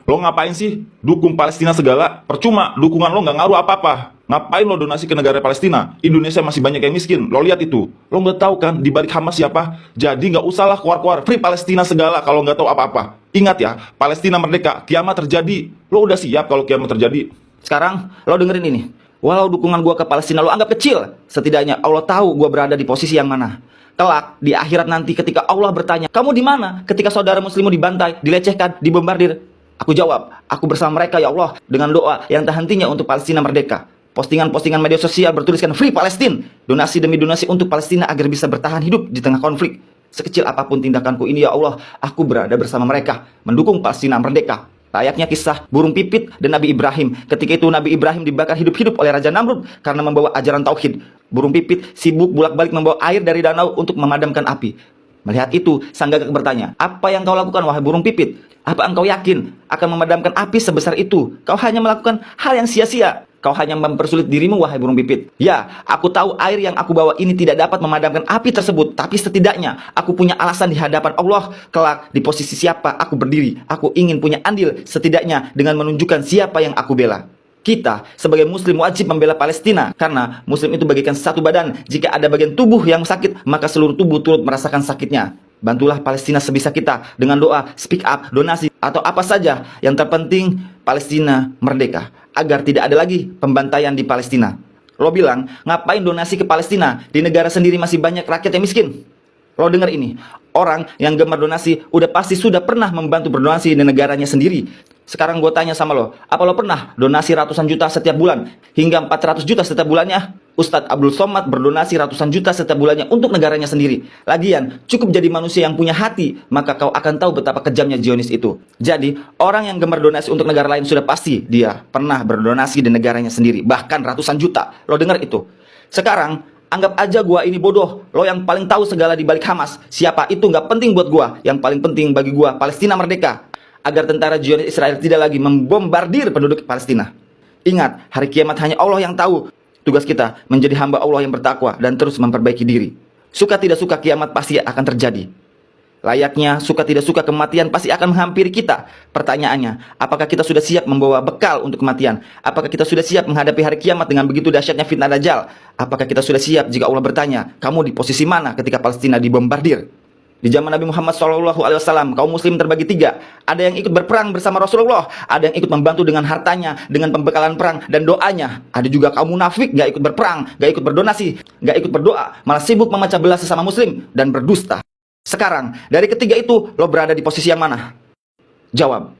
Lo ngapain sih dukung Palestina segala? Percuma, dukungan lo nggak ngaruh apa-apa. Ngapain lo donasi ke negara Palestina? Indonesia masih banyak yang miskin. Lo lihat itu. Lo nggak tahu kan di balik Hamas siapa? Jadi nggak usahlah keluar-keluar free Palestina segala kalau nggak tahu apa-apa. Ingat ya, Palestina merdeka, kiamat terjadi. Lo udah siap kalau kiamat terjadi? Sekarang lo dengerin ini. Walau dukungan gua ke Palestina lo anggap kecil, setidaknya Allah tahu gua berada di posisi yang mana. Kelak di akhirat nanti ketika Allah bertanya, kamu di mana? Ketika saudara muslimmu dibantai, dilecehkan, dibombardir. Aku jawab, aku bersama mereka ya Allah dengan doa yang tak hentinya untuk Palestina merdeka. Postingan-postingan media sosial bertuliskan Free Palestine, donasi demi donasi untuk Palestina agar bisa bertahan hidup di tengah konflik. Sekecil apapun tindakanku ini ya Allah, aku berada bersama mereka, mendukung Palestina merdeka. Layaknya kisah burung pipit dan Nabi Ibrahim. Ketika itu Nabi Ibrahim dibakar hidup-hidup oleh Raja Namrud karena membawa ajaran tauhid. Burung pipit sibuk bolak-balik membawa air dari danau untuk memadamkan api. Melihat itu, sang gagak bertanya, apa yang kau lakukan wahai burung pipit? Apa engkau yakin akan memadamkan api sebesar itu? Kau hanya melakukan hal yang sia-sia. Kau hanya mempersulit dirimu wahai burung pipit. Ya, aku tahu air yang aku bawa ini tidak dapat memadamkan api tersebut. Tapi setidaknya aku punya alasan di hadapan Allah. Kelak di posisi siapa aku berdiri. Aku ingin punya andil setidaknya dengan menunjukkan siapa yang aku bela. Kita sebagai muslim wajib membela Palestina. Karena muslim itu bagaikan satu badan. Jika ada bagian tubuh yang sakit, maka seluruh tubuh turut merasakan sakitnya. Bantulah Palestina sebisa kita dengan doa, speak up, donasi, atau apa saja. Yang terpenting Palestina merdeka, agar tidak ada lagi pembantaian di Palestina. Lo bilang, ngapain donasi ke Palestina? Di negara sendiri masih banyak rakyat yang miskin. Lo denger ini, orang yang gemar donasi udah pasti sudah pernah membantu berdonasi di negaranya sendiri. Sekarang gue tanya sama lo, apa lo pernah donasi ratusan juta setiap bulan? Hingga 400 juta setiap bulannya? Ustadz Abdul Somad berdonasi ratusan juta setiap bulannya untuk negaranya sendiri. Lagian, cukup jadi manusia yang punya hati, maka kau akan tahu betapa kejamnya Zionis itu. Jadi, orang yang gemar donasi untuk negara lain sudah pasti dia pernah berdonasi di negaranya sendiri. Bahkan ratusan juta. Lo denger itu? Sekarang, anggap aja gua ini bodoh. Lo yang paling tahu segala di balik Hamas. Siapa itu nggak penting buat gua. Yang paling penting bagi gua, Palestina merdeka. Agar tentara Zionis Israel tidak lagi membombardir penduduk Palestina. Ingat, hari kiamat hanya Allah yang tahu. Tugas kita menjadi hamba Allah yang bertakwa dan terus memperbaiki diri. Suka tidak suka kiamat pasti akan terjadi. Layaknya suka tidak suka kematian pasti akan menghampiri kita. Pertanyaannya, apakah kita sudah siap membawa bekal untuk kematian? Apakah kita sudah siap menghadapi hari kiamat dengan begitu dahsyatnya fitnah Dajjal? Apakah kita sudah siap jika Allah bertanya, kamu di posisi mana ketika Palestina dibombardir? Di zaman Nabi Muhammad SAW, kaum muslim terbagi tiga. Ada yang ikut berperang bersama Rasulullah. Ada yang ikut membantu dengan hartanya, dengan pembekalan perang dan doanya. Ada juga kaum munafik, gak ikut berperang, gak ikut berdonasi, gak ikut berdoa, malah sibuk memecah belah sesama muslim dan berdusta. Sekarang, dari ketiga itu, lo berada di posisi yang mana? Jawab.